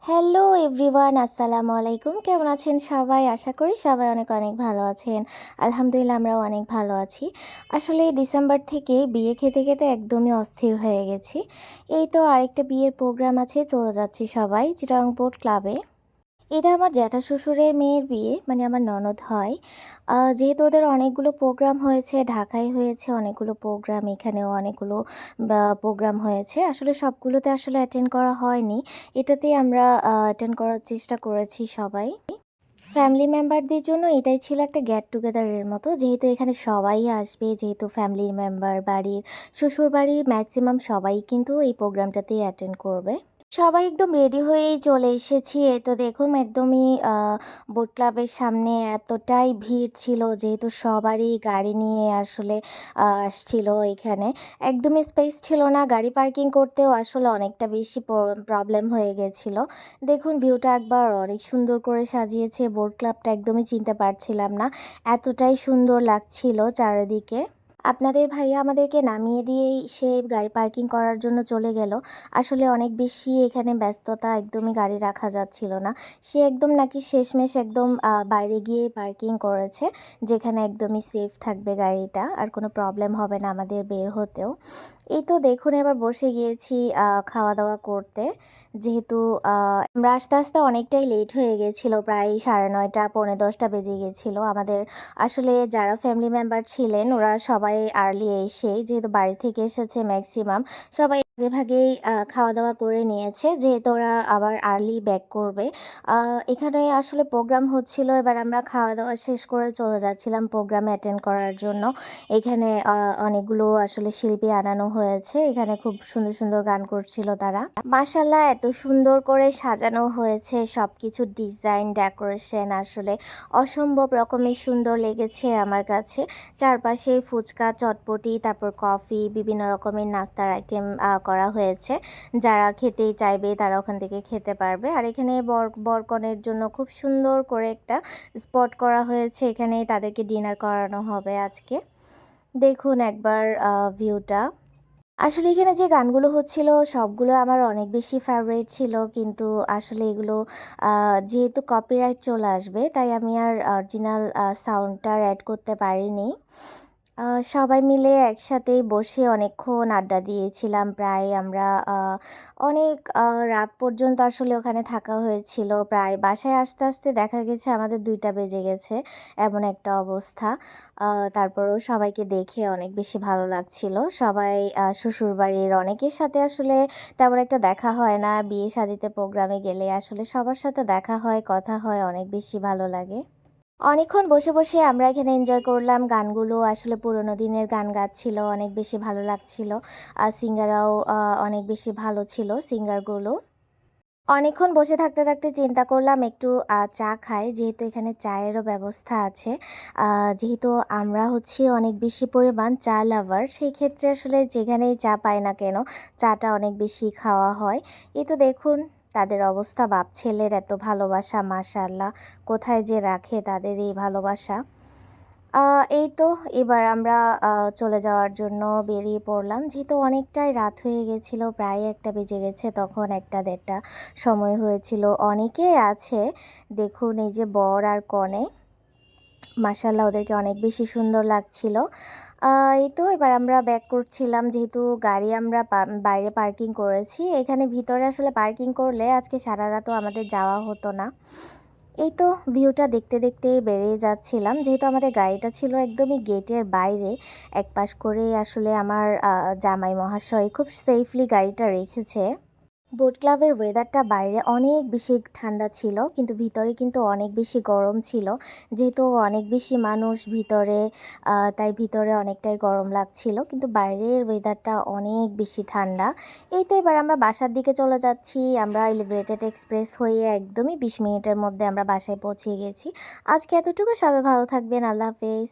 Hello everyone, আসসালামু আলাইকুম। কেমন আছেন সবাই? আশা করি সবাই অনেক অনেক ভালো আছেন। আলহামদুলিল্লাহ, আমরাও অনেক ভালো আছি। আসলে ডিসেম্বর থেকে বিয়ে খেতে খেতে একদমই অস্থির হয়ে গেছি। এই তো আরেকটা বিয়ের প্রোগ্রাম আছে, চলে যাচ্ছি সবাই চিটাগং পোর্ট ক্লাবে। এটা আমার জ্যাঠা শ্বশুরের মেয়ের বিয়ে, মানে আমার ননদ হয়। যেহেতু ওদের অনেকগুলো প্রোগ্রাম হয়েছে, ঢাকায় হয়েছে অনেকগুলো প্রোগ্রাম, এখানেও অনেকগুলো প্রোগ্রাম হয়েছে। আসলে সবগুলোতে আসলে অ্যাটেন্ড করা হয়নি। এটাতেই আমরা অ্যাটেন্ড করার চেষ্টা করেছি সবাই। ফ্যামিলি মেম্বারদের জন্য এটাই ছিল একটা গেট টুগেদারের মতো, যেহেতু এখানে সবাই আসবে, যেহেতু ফ্যামিলি মেম্বার বাড়ির শ্বশুর বাড়ির ম্যাক্সিমাম সবাই কিন্তু এই প্রোগ্রামটাতেই অ্যাটেন্ড করবে। সবাই একদম রেডি হয়েই চলে এসেছি। এই তো দেখুন একদমই বোট ক্লাবের সামনে এতটাই ভিড় ছিল, যেহেতু সবারই গাড়ি নিয়ে আসলে আসছিল এখানে। একদমই স্পেস ছিল না, গাড়ি পার্কিং করতেও আসলে অনেকটা বেশি প্রবলেম হয়ে গেছিলো। দেখুন ভিউটা একবার, অনেক সুন্দর করে সাজিয়েছে বোট ক্লাবটা, একদমই চিনতে পারছিলাম না, এতটাই সুন্দর লাগছিল চারিদিকে। আপনাদের ভাইয়া আমাদেরকে নামিয়ে দিয়েই সে গাড়ি পার্কিং করার জন্য চলে গেল। আসলে অনেক বেশি এখানে ব্যস্ততা, একদমই গাড়ি রাখা যাচ্ছিল না। সে একদম নাকি শেষমেশ একদম বাইরে গিয়ে পার্কিং করেছে, যেখানে একদমই সেফ থাকবে গাড়িটা, আর কোনো প্রবলেম হবে না আমাদের বের হতেও। এই তো দেখুন এবার বসে গিয়েছি খাওয়া দাওয়া করতে। যেহেতু আমরা আস্তে আস্তে অনেকটাই লেট হয়ে গেছিলো, প্রায় 9:30 10:45 বেজে গেছিলো আমাদের। আসলে যারা ফ্যামিলি মেম্বার ছিলেন ওরা সবাই আর্লি এসে, যেহেতু বাড়ি থেকে এসেছে ম্যাক্সিমাম, সবাই আগে ভাগেই খাওয়া দাওয়া করে নিয়েছে, যেহেতু ওরা আবার আর্লি ব্যাক করবে। এখানে আসলে প্রোগ্রাম হচ্ছিল, এবার আমরা খাওয়া দাওয়া শেষ করে চলে যাচ্ছিলাম প্রোগ্রামে অ্যাটেন্ড করার জন্য। এখানে অনেকগুলো আসলে শিল্পী আনানো হয়েছে, এখানে খুব সুন্দর সুন্দর গান করছিল তারা। মাশাল্লাহ, এত সুন্দর করে সাজানো হয়েছে সব কিছু, ডিজাইন ডেকোরেশন আসলে অসম্ভব রকমের সুন্দর লেগেছে আমার কাছে। চারপাশে ফুচকা, চটপটি, তারপর কফি, বিভিন্ন রকমের নাস্তার আইটেম করা হয়েছে। যারা খেতেই চাইবে তারা ওখান থেকে খেতে পারবে। আর এখানে বরকনের জন্য খুব সুন্দর করে একটা স্পট করা হয়েছে, এখানে তাদেরকে ডিনার করানো হবে আজকে। দেখুন একবার ভিউটা। আসলে এখানে যে গানগুলো হচ্ছিল সবগুলো আমার অনেক বেশি ফেভারিট ছিল, কিন্তু আসলে এগুলো যেহেতু কপিরাইট চলে আসবে, তাই আমি আর অরিজিনাল সাউন্ডটা অ্যাড করতে পারিনি। সবাই মিলে একসাথেই বসে অনেকক্ষণ আড্ডা দিয়েছিলাম, প্রায় আমরা অনেক রাত পর্যন্ত আসলে ওখানে থাকা হয়েছিল। প্রায় বাসায় আসতে আসতে দেখা গেছে আমাদের 2টা বেজে গেছে, এমন একটা অবস্থা। তারপরেও সবাইকে দেখে অনেক বেশি ভালো লাগছিল। সবাই শ্বশুরবাড়ির অনেকের সাথে আসলে তেমন একটা দেখা হয় না, বিয়ে শাদিতে প্রোগ্রামে গেলে আসলে সবার সাথে দেখা হয়, কথা হয়, অনেক বেশি ভালো লাগে। অনেকক্ষণ বসে বসে আমরা এখানে এনজয় করলাম, গানগুলো আসলে পুরোনো দিনের গান গাচ্ছিল, অনেক বেশি ভালো লাগছিল। আর সিঙ্গাররাও অনেক বেশি ভালো ছিল সিঙ্গারগুলো। অনেকক্ষণ বসে থাকতে থাকতে চিন্তা করলাম একটু চা খাই, যেহেতু এখানে চায়েরও ব্যবস্থা আছে। যেহেতু আমরা হচ্ছি অনেক বেশি পরিমাণ চা লাভার, সেই ক্ষেত্রে আসলে যেখানেই চা পাই না কেন চাটা অনেক বেশি খাওয়া হয়। এই তো দেখুন তাদের অবস্থা, বাপ ছেলের এত ভালোবাসা, মাশাআল্লাহ, কোথায় যে রাখে তাদের এই ভালোবাসা। এই তো এবার আমরা চলে যাওয়ার জন্য বেরিয়ে পড়লাম, যেহেতু অনেকটাই রাত হয়ে গেছিল, প্রায় 1টা বেজে গেছে, তখন 1টা 1:30 সময় হয়েছিল। অনেকেই আছে, দেখুন এই যে বর আর কনে, মাশাআল্লাহ ওদেরকে অনেক বেশি সুন্দর লাগছিল। এই তো এবার আমরা ব্যাক করছিলাম, যেহেতু গাড়ি আমরা বাইরে পার্কিং করেছি, এখানে ভিতরে আসলে পার্কিং করলে আজকে সারা রাতও আমাদের যাওয়া হতো না। এই তো ভিউটা দেখতে দেখতে বেরিয়ে যাচ্ছিলাম, যেহেতু আমাদের গাড়িটা ছিল একদমই গেটের বাইরে, এক পাশ করে আসলে আমার জামাই মহাশয় খুব সেফলি গাড়িটা রেখেছে। বোট ক্লাবের ওয়েদারটা বাইরে অনেক বেশি ঠান্ডা ছিল, কিন্তু ভিতরে কিন্তু অনেক বেশি গরম ছিল, যেহেতু অনেক বেশি মানুষ ভিতরে, তাই ভিতরে অনেকটাই গরম লাগছিল, কিন্তু বাইরের ওয়েদারটা অনেক বেশি ঠান্ডা। এই তো এবার আমরা বাসার দিকে চলে যাচ্ছি, আমরা এলিভেটেড এক্সপ্রেস হয়ে একদমই 20 মিনিটের মধ্যে আমরা বাসায় পৌঁছে গেছি। আজকে এতটুকু, সবাই ভালো থাকবেন, আল্লাহ হাফেজ।